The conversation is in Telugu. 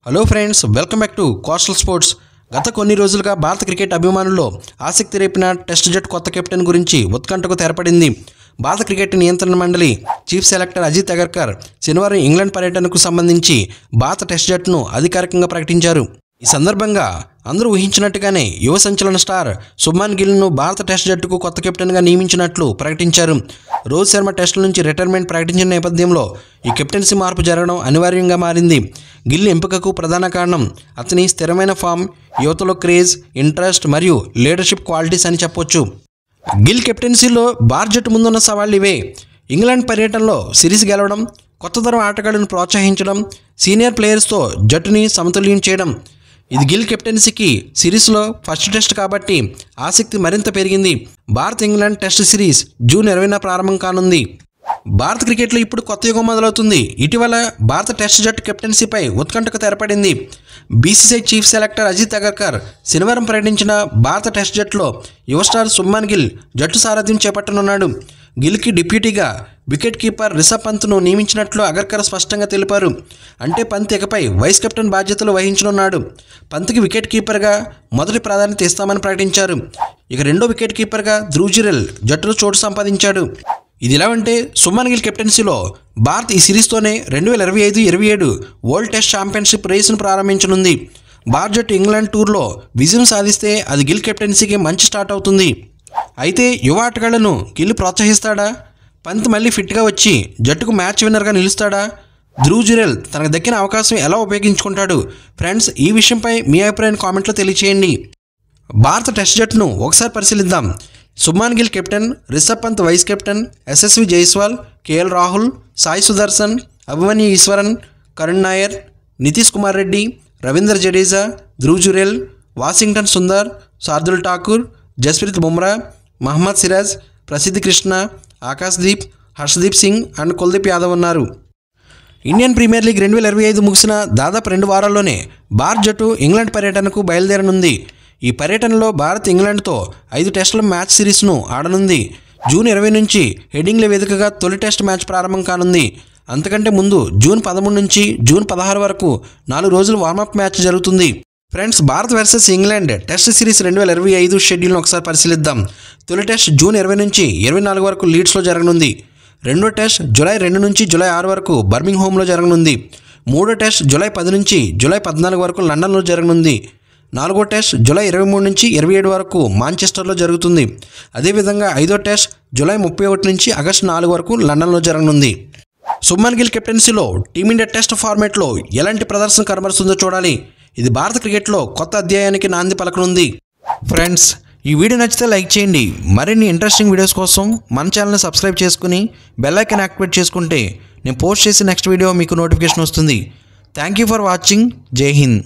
Hello friends, welcome back to coastal sports. గత కొన్ని రోజులుగా భారత క్రికెట్ అభిమానుల్లో ఆసక్తి రేపిన టెస్ట్ జట్టు కొత్త కెప్టెన్ గురించి ఉత్కంఠకు తెరపడింది. భారత క్రికెట్ నియంత్రణ మండలి చీఫ్ సెలెక్టర్ అజిత్ అగర్కర్ శనివారం ఇంగ్లాండ్ పర్యటనకు సంబంధించి భారత టెస్ట్ జట్టును అధికారికంగా ప్రకటించారు. ఈ సందర్భంగా అందరూ ఊహించినట్టుగానే యువ సంచలన స్టార్ శుభ్మన్ గిల్ను భారత టెస్ట్ జట్టుకు కొత్త కెప్టెన్గా నియమించినట్లు ప్రకటించారు. రోహిత్ శర్మ టెస్టుల నుంచి రిటైర్మెంట్ ప్రకటించిన నేపథ్యంలో ఈ కెప్టెన్సీ మార్పు జరగడం అనివార్యంగా మారింది. గిల్ ఎంపికకు ప్రధాన కారణం అతని స్థిరమైన ఫామ్, యువతలో క్రేజ్, ఇంట్రెస్ట్ మరియు లీడర్షిప్ క్వాలిటీస్ అని చెప్పొచ్చు. గిల్ కెప్టెన్సీలో భారత జట్టు ముందున్న సవాళ్లు ఇవే: ఇంగ్లాండ్ పర్యటనలో సిరీస్ గెలవడం, కొత్త తరం ఆటగాళ్లను ప్రోత్సహించడం, సీనియర్ ప్లేయర్స్తో జట్టుని సమతుల్యం చేయడం. ఇది గిల్ కెప్టెన్సీకి సిరీస్లో ఫస్ట్ టెస్ట్ కాబట్టి ఆసక్తి మరింత పెరిగింది. Bharat England test series June 20న ప్రారంభం కానుంది. భారత క్రికెట్లో ఇప్పుడు కొత్త యుగం మొదలవుతుంది. ఇటీవల భారత టెస్ట్ జట్టు కెప్టెన్సీపై ఉత్కంఠకు తెరపడింది. BCCI chief selector Ajit Agarkar శనివారం ప్రకటించిన భారత టెస్ట్ జట్టులో యువ స్టార్ శుభ్మన్ గిల్ జట్టు సారథ్యం చేపట్టనున్నాడు. గిల్కి డిప్యూటీగా వికెట్ కీపర్ రిషబ్ పంత్ను నియమించినట్లు అగర్కర్ స్పష్టంగా తెలిపారు. అంటే పంత్ ఇకపై వైస్ కెప్టెన్ బాధ్యతలు వహించనున్నాడు. పంత్కి వికెట్ కీపర్గా మొదటి ప్రాధాన్యత ఇస్తామని ప్రకటించారు. ఇక రెండో వికెట్ కీపర్గా ధ్రువ్ జురెల్ జట్టులో చోటు సంపాదించాడు. ఇది ఇలా ఉంటే శుభ్మన్ గిల్ కెప్టెన్సీలో భారత్ ఈ సిరీస్తోనే 2025-27 వరల్డ్ టెస్ట్ ఛాంపియన్షిప్ రేసును ప్రారంభించనుంది. భారత జట్టు ఇంగ్లాండ్ టూర్లో విజయం సాధిస్తే అది గిల్ కెప్టెన్సీకి మంచి స్టార్ట్ అవుతుంది. అయితే యువ ఆటగాళ్లను గిల్ ప్రోత్సహిస్తాడా? పంత్ మళ్ళీ ఫిట్గా వచ్చి జట్టుకు మ్యాచ్ విన్నర్గా నిలుస్తాడా? ధ్రువ్ జురెల్ తనకు దక్కిన అవకాశం ఎలా ఉపయోగించుకుంటాడు? ఫ్రెండ్స్, ఈ విషయంపై మీ అభిప్రాయాన్ని కామెంట్లో తెలియచేయండి. భారత టెస్ట్ జట్టును ఒకసారి పరిశీలిద్దాం. Shubman Gill captain, Rishabh Pant vice captain, Yashasvi Jaiswal, KL Rahul, Sai Sudharsan, Abhimanyu Easwaran, Karun Nair, Nitish Kumar Reddy, Ravindra Jadeja, Dhruv Jurel, Washington Sundar, Shardul Thakur, Jasprit Bumrah, Mohammed Siraj, Prasidh Krishna, Akashdeep, Harshdeep Singh and Kuldeep Yadav ఉన్నారు. ఇండియన్ ప్రీమియర్ లీగ్ 2025 ముగిసిన దాదాపు 2 వారాల్లోనే భారత జట్టు ఇంగ్లాండ్ పర్యటనకు బయలుదేరనుంది. ఈ పర్యటనలో భారత్ ఇంగ్లాండ్తో 5 టెస్టుల మ్యాచ్ సిరీస్ను ఆడనుంది. జూన్ 20 నుంచి హెడింగ్ల వేదికగా తొలి టెస్ట్ మ్యాచ్ ప్రారంభం కానుంది. అంతకంటే ముందు జూన్ 13 నుంచి జూన్ 16 వరకు 4 రోజులు వార్మప్ మ్యాచ్ జరుగుతుంది. Friends, Bharat versus England test series 2025 షెడ్యూల్ను ఒకసారి పరిశీలిద్దాం. తొలి టెస్ట్ జూన్ 20 నుంచి 24 వరకు లీడ్స్లో జరగనుంది. రెండో టెస్ట్ జూలై 2 నుంచి జూలై 6 వరకు బర్మింగ్హామ్లో జరగనుంది. మూడో టెస్ట్ జూలై 10 నుంచి జూలై 14 వరకు లండన్లో జరగనుంది. నాలుగో టెస్ట్ జూలై 23 నుంచి 27 వరకు మాంచెస్టర్లో జరుగుతుంది. అదేవిధంగా ఐదో టెస్ట్ జూలై 31 నుంచి ఆగస్టు 4 వరకు లండన్లో జరగనుంది. శుభ్మన్ గిల్ కెప్టెన్సీలో టీమిండియా టెస్ట్ ఫార్మాట్లో ఎలాంటి ప్రదర్శన కనబరుస్తుందో చూడాలి. ఇది భారత క్రికెట్లో కొత్త అధ్యాయానికి నాంది పలకనుంది. ఫ్రెండ్స్, ఈ వీడియో నచ్చితే లైక్ చేయండి. మరిన్ని ఇంట్రెస్టింగ్ వీడియోస్ కోసం మన ఛానల్ని సబ్స్క్రైబ్ చేసుకుని బెల్ ఐకాన్ యాక్టివేట్ చేసుకుంటే నేను పోస్ట్ చేసే నెక్స్ట్ వీడియో మీకు నోటిఫికేషన్ వస్తుంది. Thank you for watching. జై హింద్.